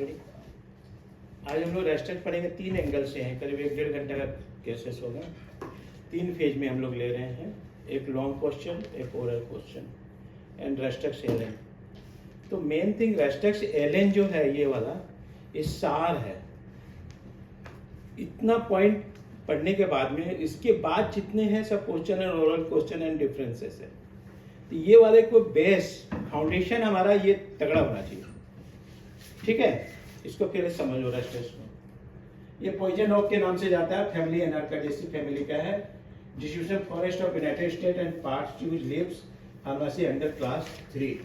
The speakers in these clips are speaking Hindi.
रेडी। आज हम लोग रेस्टेड पढ़ेंगे, 3 एंगल से हैं, करीब 1-1.5 घंटे का केसेस होगा। 3 फेज में हम लोग ले रहे हैं, एक लॉन्ग क्वेश्चन, एक ओरल क्वेश्चन एंड रेस्टेक्स एलन। तो मेन थिंग रेस्टेक्स एलन जो है ये वाला, ये सार है। इतना पॉइंट पढ़ने के बाद में इसके बाद जितने हैं सब question and oral question and differences है। तो ये वाले को बेस फाउंडेशन हमारा ये तगड़ा होना चाहिए, ठीक है। इसको फिर समझो रेस्टेक्स को। ये पॉइजन ओक के नाम से जाता है, फैमिली एनार्काजेसी फैमिली का है। Distribution forest of United state and parts use leaves pharmacy under class 3।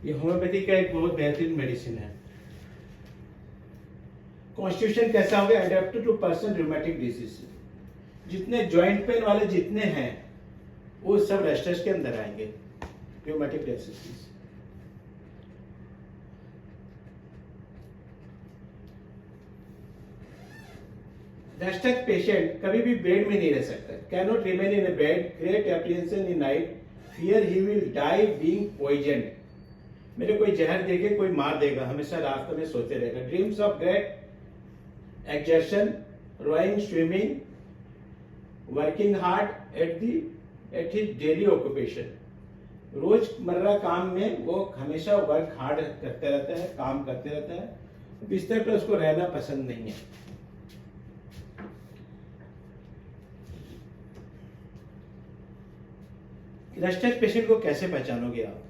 ये होम्योपैथी का एक बहुत बेहतरीन मेडिसिन है। कॉन्स्टिट्यूशन कैसा होगा? Adapted to person rheumatic disease. जितने जॉइंट पेन वाले जितने हैं वो सब रेस्टेक्स के अंदर आएंगे, रूमेटिक डिजीज। रेस्टेक्स पेशेंट कभी भी बेड में नहीं रह सकता, can not remain in a bed, great apprehension in night, fear he will die being poisoned. मेरे कोई जहर देके कोई मार देगा, हमेशा रात में सोते रहेगा। Dreams of great exertion, rowing, swimming, working hard at his daily occupation. रोजमर्रा काम में वो हमेशा वर्क हार्ड करते रहता है, काम करते रहता है। बिस्तर पर उसको रहना पसंद नहीं है। रेस्टेक्स पेशेंट को कैसे पहचानोगे आप?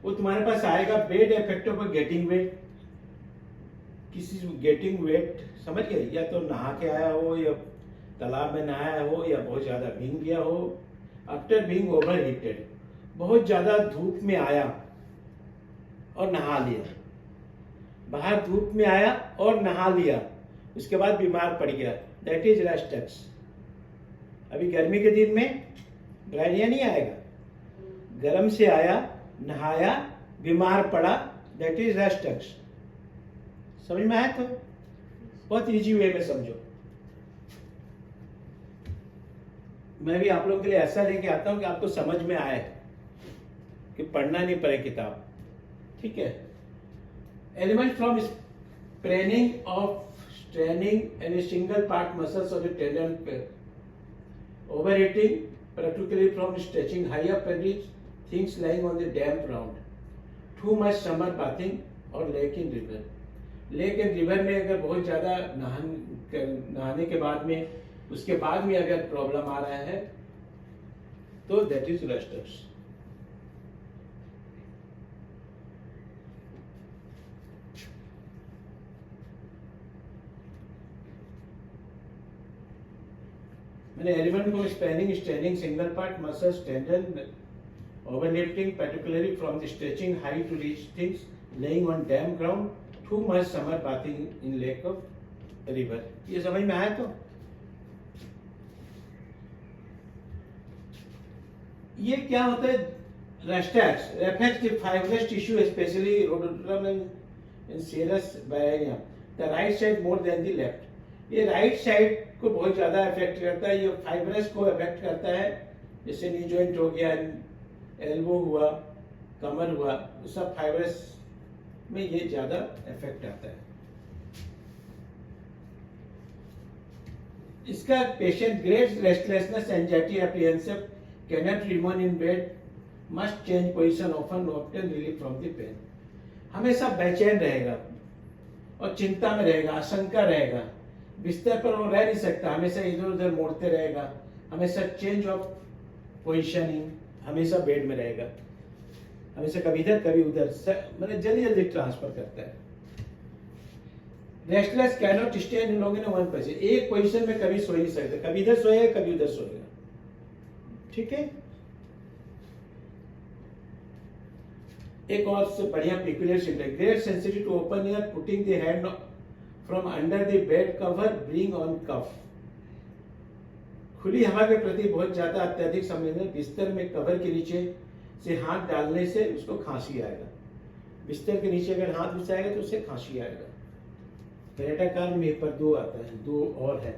वो तुम्हारे पास आएगा, bed effect of getting wait, किसी गेटिंग वेट समझ गए, या तो नहा के आया हो, या तालाब में नहाया हो, या बहुत ज्यादा भीग गया हो। आफ्टर बीइंग ओवर हीटेड, बहुत ज्यादा धूप में आया और नहा लिया, बाहर धूप में आया और नहा लिया, उसके बाद बीमार पड़ गया, दैट इज रेस्टेक्स। अभी गर्मी के दिन में ब्राइनिया नहीं आएगा, गर्म से आया, नहाया, बीमार पड़ा, दैट इज रेस्टेक्स। समझ में आया? तो बहुत इजी वे में समझो। मैं भी आप लोगों के लिए ऐसा लेके आता हूं कि आपको समझ में आए, कि पढ़ना नहीं पड़े किताब, ठीक है। Ailment from spraining of straining any single part muscles of the tendon, overeating, particularly from stretching high up and reach things lying on the damp ground, too much summer bathing और lake in river। Lake and river में अगर बहुत ज्यादा नहाने के बाद में, उसके बाद में अगर प्रॉब्लम आ रहा है तो दैट इज रेस्टेक्स। मैंने एलिमेंट को spanning, straining, single part muscles, tendon, overlifting, particularly from the stretching high to reach things laying on damp ground, too much summer bathing in lake of river। ये समझ में आया? तो ये क्या होता है? रेस्टेक्स affects the fibrous tissue, especially rhododendron and serous barania, the right side more than the left। ये राइट साइड को बहुत ज्यादा इफेक्ट करता है, ये फाइब्रस को इफेक्ट करता है। जैसे नी जॉइंट हो गया, एल्बो हुआ, कमर हुआ, वो सब फाइब्रस में ये ज्यादा इफेक्ट आता है। इसका patient great restlessness, anxiety, apprehensive, cannot remain in bed, must change position often, obtain relief from the pain. हमेशा बेचैन रहेगा और चिंता में रहेगा, आशंका रहेगा, बिस्तर पर वो रह नहीं सकता, हमेशा इधर उधर मुड़ते रहेगा, हमेशा चेंज ऑफ पोजीशनिंग, हमेशा बेड में रहेगा, हमेशा कभी इधर कभी उधर, मतलब जल्दी जल्दी ट्रांसफर करता है। Restless, cannot stay in long in one position, एक पोजीशन में कभी सो नहीं सकता, कभी इधर सोएगा कभी उधर सोएगा, ठीक है। एक और से बढ़िया peculiar symptom, great sensitive to open air, putting the hand from under the bed cover, bring on cough. खुली हवा के प्रति बहुत ज्यादा अत्यधिक संवेदनशील, बिस्तर में कवर के नीचे से हाथ डालने से उसको खांसी आएगा। बिस्तर के नीचे अगर हाथ घुसाएगा तो उससे खांसी आएगा। पर्यटकाल में पर 2 आता है, 2 और है।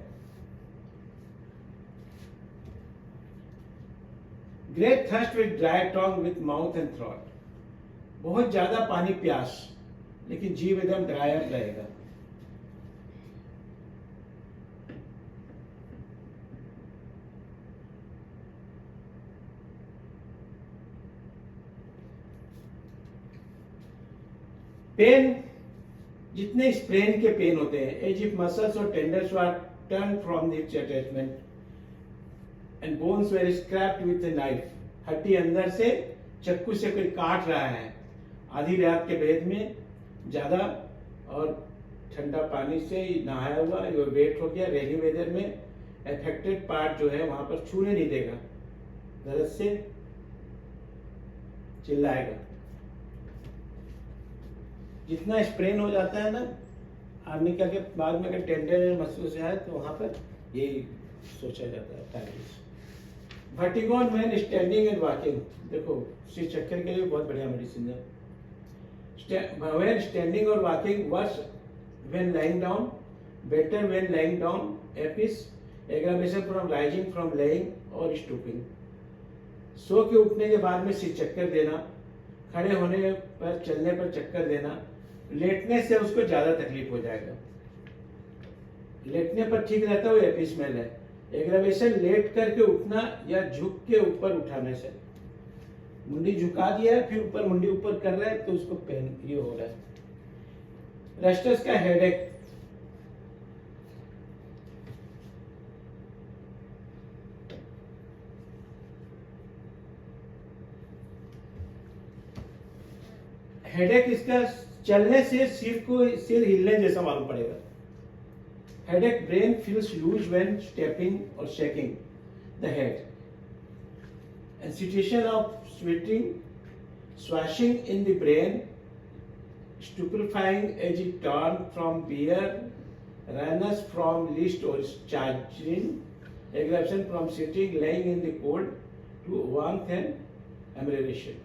Great thirst with dry tongue with mouth and throat, बहुत ज्यादा पानी प्यास, लेकिन जीभ एकदम ड्राई अप रहेगा। पेन, जितने स्प्रेन के पेन होते हैं, एज इफ मसल्स और tendons are torn from this attachment and bones were scraped with a knife, हड्डी अंदर से चाकू से कोई काट रहा है आधी रात के भेद में ज्यादा और ठंडा पानी से नहाया हुआ, ये वेट हो गया, रेनी वेदर में अफेक्टेड पार्ट जो है वहां पर छूने नहीं देगा, दर्द से चिल्लाएगा। जितना स्प्रेन हो जाता है ना आर्मी का के बाद में अगर टेंडर महसूस है तो वहां पर यही सोचा जाता है टाइमिस। Vertigo when standing and walking, देखो सिर चक्कर के लिए बहुत बढ़िया मेडिसिन है। व्हेन स्टैंडिंग और walking, worse when lying down, better when lying down, एपिस aggravation from rising from laying और स्टूपिंग। सो के उठने के बाद में सिर चक्कर देना, खड़े होने पर चलने पर चक्कर देना, लेटने से उसको ज्यादा तकलीफ हो जाएगा। लेटने पर ठीक रहता है वो एपिस्मेल है। एग्रावेशन लेट करके उठना या झुक के ऊपर उठाने से, मुंडी झुका दिया है फिर ऊपर मुंडी ऊपर कर रहा है तो उसको पेन ये हो रहा है। रेस्टर्स का हेडेक, हेडेक इसका चलने से सिर हिलने जैसा मालूम पड़ेगा। Headache, brain feels loose when stepping और shaking the head, and situation of sweating, swashing in the brain, stupefying as it turn from beer, runners from list or charging, aggression from sitting, lying in the cold to warmth and amelioration.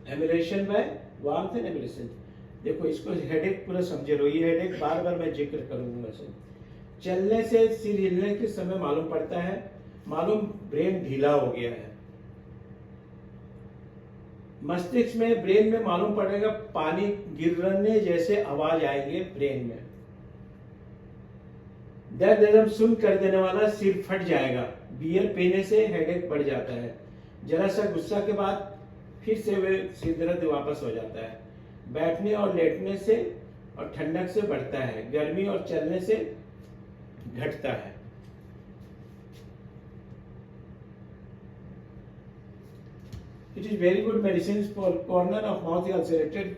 Amelioration by warmth and amelioration. देखो इसको हेडेक पूरा समझे रहो, ये हेडेक बार बार मैं जिक्र करूंगा वैसे। चलने से सिर हिलने के समय मालूम पड़ता है, मालूम ब्रेन ढीला हो गया है। मस्तिष्क में, ब्रेन में मालूम पड़ेगा पानी गिरने जैसे आवाज आएंगे ब्रेन में। दर्द एकदम सुन कर देने वाला, सिर फट जाएगा। बियर पीने से हेडेक बढ़ जाता है। जरा सा गुस्सा के बाद फिर से वे सिर दर्द वापस हो जाता है। बैठने और लेटने से और ठंडक से बढ़ता है, गर्मी और चलने से घटता है। It is very good medicines for corner of mouth ulcerated,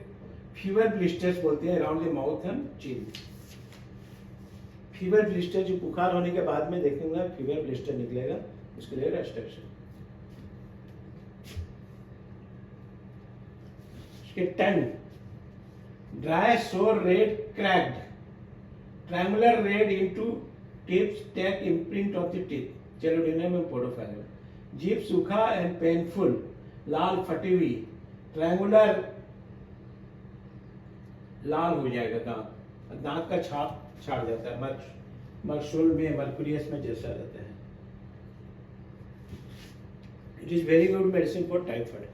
fever blisters बोलते हैं around the mouth and chin. Fever blister जो बुखार होने के बाद में देखेंगे फीवर ब्लिस्टर निकलेगा, उसके लिए रेस्ट्रिक्शन। उसके tongue, dry, sore, red, cracked, triangular red into tips, take imprint of the teeth, chelidonium and podophyllum. जीभ सूखा एंड पेनफुल, लाल, फटी हुई, ट्रायंगुलर, लाल हो जाएगा दांत, दांत का छाप छाड़ जाता है, मर्शुल में, मर्कुरियस में जैसा रहता है। It is very good medicine for typhoid.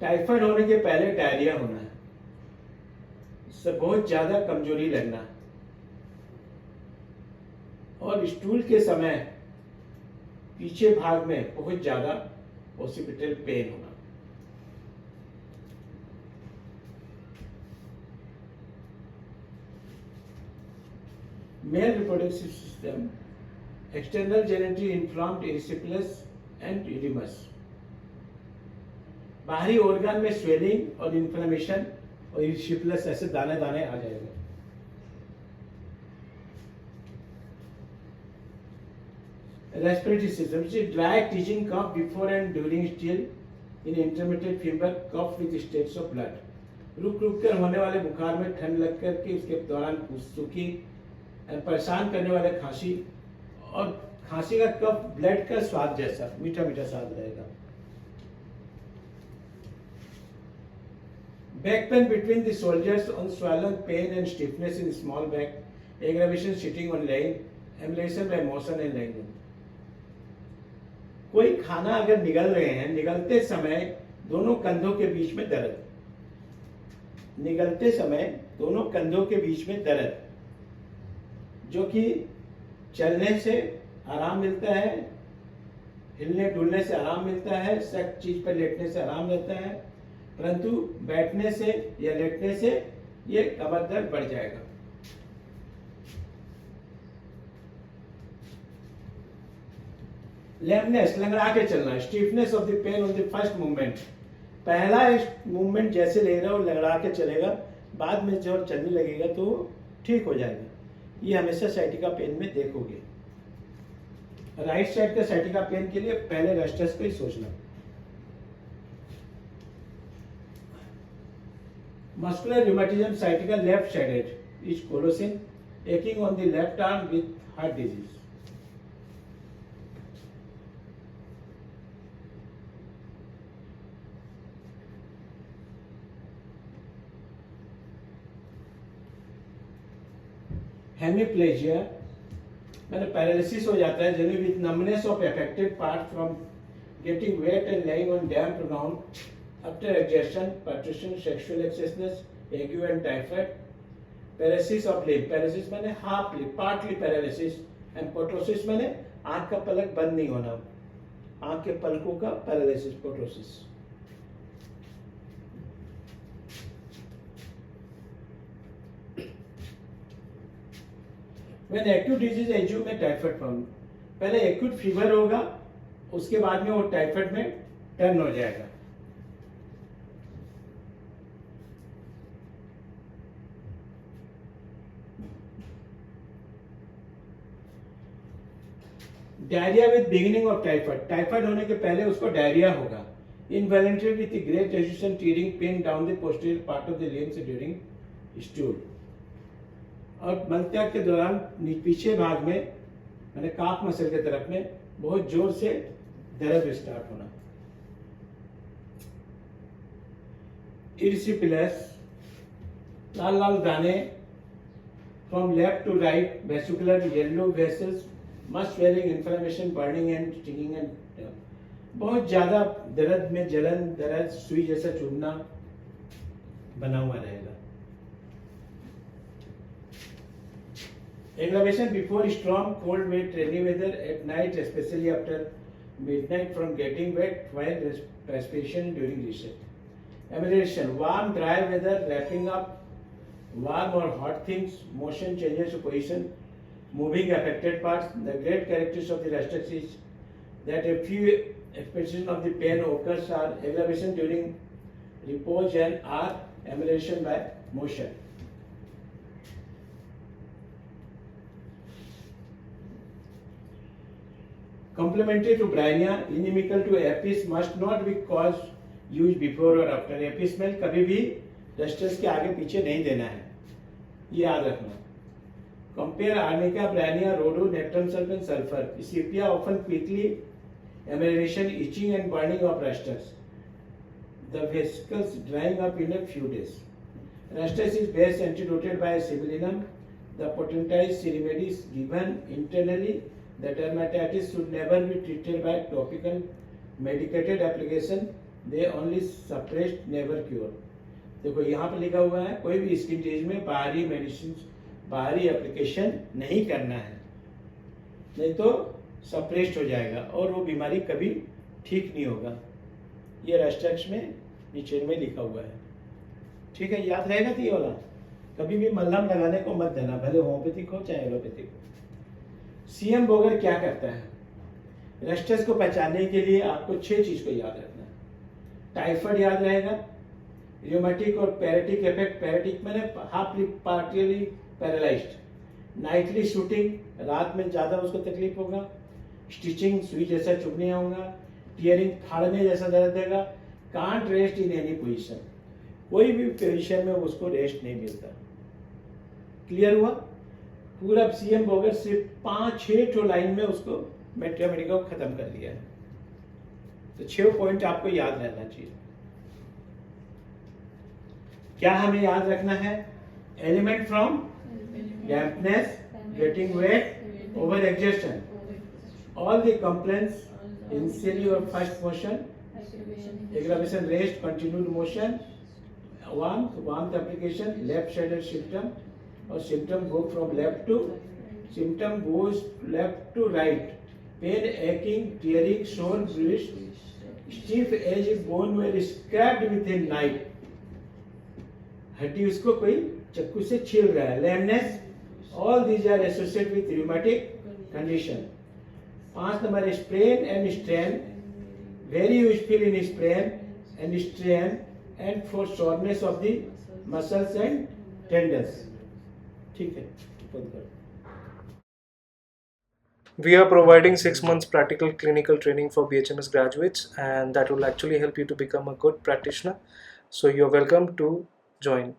Typhoid होने के पहले डायरिया होना है, इससे बहुत ज्यादा कमजोरी लगना और स्टूल के समय पीछे भाग में बहुत ज्यादा ऑसिपिटल पेन होना। Male reproductive system, external genital inflamed, erysipelas and oedemas. बाहरी ऑर्गन में स्वेलिंग और इन्फ्लेमेशन और इरिसिपिलस ऐसे दाने दाने आ जाएंगे। Respiratory system, which is dry teaching cough before and during still in intermittent fever, cough with states of blood. रुक रुक कर होने वाले बुखार में ठंड लग कर के उसके दौरान सूखी परेशान करने वाले खांसी और खांसी का कफ ब्लड का स्वाद जैसा मीठा मीठा स्वाद रहेगा। Back pain between the shoulders, on swollen pain and stiffness in small back, aggravation sitting on lying, emulation by motion and lying. कोई खाना अगर निगल रहे हैं, निगलते समय दोनों कंधों के बीच में दर्द, निगलते समय दोनों कंधों के बीच में दर्द, जो कि चलने से आराम मिलता है, हिलने डुलने से आराम मिलता है, सख्त चीज पर लेटने से आराम रहता है, परंतु बैठने से या लेटने से ये कमर दर्द बढ़ जाएगा। लेमनेस, लंगड़ा के चलना, stiffness of the pain on the first movement, पहला मूवमेंट जैसे ले रहा हो लंगड़ा के चलेगा, बाद में जब चलने लगेगा तो ठीक हो जाएगा। ये हमेशा साइटिका पेन में देखोगे। राइट साइड का साइटिका पेन के लिए पहले रेस्टर्स को ही सोचना। Muscular rheumatism sciatica left sided is colocynth, aching on the left arm with heart disease. Hemiplegia मैंने पैरालिसिस हो जाता है generally with numbness of affected part from getting wet and laying on damp ground after exertion, parturition, sexual excesses, ague and typhoid. Paralysis of limb, paralysis मैंने half limb, partly paralysis, and पोटोसिस मैंने आंख का पलक बंद नहीं होना, आंख के पलकों का paralysis, ptosis. When acute disease assume में टाइफाइड फॉर्म, पहले एक्यूट फीवर होगा, उसके बाद में वो टाइफाइड में टर्न हो जाएगा। Diarrhoea with beginning of typhoid, typhoid होने के पहले उसको डायरिया होगा। Involuntary with great resistance, tearing, pain down the posterior part of the limbs during stool, और मलत्याग के दौरान पीछे भाग में मैंने काफ मसल के तरफ में बहुत जोर से दर्द स्टार्ट होना। इरिसिपिलस, लाल लाल दाने from left to right, vesicular yellow vessels, must swelling, inflammation, burning and stinging and बहुत ज्यादा दर्द में जलन, दर्द सुई जैसा चुभना बना हुआ रहेगा। Aggravation before storm, cold, wet, rainy weather at night, especially after midnight from getting wet while perspiration during reset. Amelioration, warm, dry weather, wrapping up warm or hot things, motion changes of position, moving affected parts. The great characteristics of the rastus is that a few expressions of the pain occurs are aggravation during repose and are amelioration by motion. Complementary to bryonia, inimical to apis, must not be caused used before or after. Apis में कभी भी रस्टर्स के आगे पीछे नहीं देना है, ये याद रखना। Compare arnica, bryonia, rhodo, nectrum sulfur, sulfur. Sepia often quickly amelioration, itching and burning of rasters. The vesicles drying up in a few days. Rastus is best antidoted by sibilinum. The potentized remedy is given internally. The dermatitis should never be treated by topical medicated application. They only suppress, never cure. देखो यहाँ पर लिखा हुआ है कोई भी स्किन डिजीज में बाहरी मेडिसिन, बाहरी एप्लीकेशन नहीं करना है, नहीं तो सप्रेस्ड हो जाएगा और वो बीमारी कभी ठीक नहीं होगा। ये रेस्ट्रिक्स में नीचे में लिखा हुआ है, ठीक है, याद रहेगा। तो ये वाला कभी भी मलहम लगाने को मत देना, भले होम्योपैथिक हो चाहे एलोपैथिक हो। सीएम बोगर क्या करता है? रेस्टस को पहचानने के लिए आपको 6 चीज को याद रखना है। टाइफाइड याद रहेगा, रियोमेटिक और पैरेटिक इफेक्ट, पैरेटिक मैंने हाफ पार्टियली पैरालाइज्ड, नाइटली शूटिंग, रात में ज्यादा उसको तकलीफ होगा, स्टिचिंग, सुई जैसा चुभने होगा, टीयरिंग, फाड़ने जैसा दर्द देगा, can't rest in any position, कोई भी पोजीशन में उसको रेस्ट नहीं मिलता। क्लियर हुआ? पूरा सीएम बोगर सिर्फ 5-6 लाइन में उसको मैथमेटिका को खत्म कर दिया है। तो 6 पॉइंट आपको याद रहना चाहिए। क्या हमें याद रखना है? Ailment from dampness, getting wet, over exertion, all the complaints initially और first motion Aggravation, rest, continued motion. Warmth application, left sided symptom, or symptom goes left to right. Pain, aching, tearing, sore, bruised, stiff as if bone were scraped with a knife. हड्डी उसको कोई चक्कू से छील रहा है. Lameness, all these are associated with rheumatic condition. 5 number, sprain and strain, very useful in sprain and strain and for soreness of the muscles and tendons. ठीक है, बंद कर. We are providing 6 months practical clinical training for BHMS graduates, and that will actually help you to become a good practitioner. So you're welcome to join.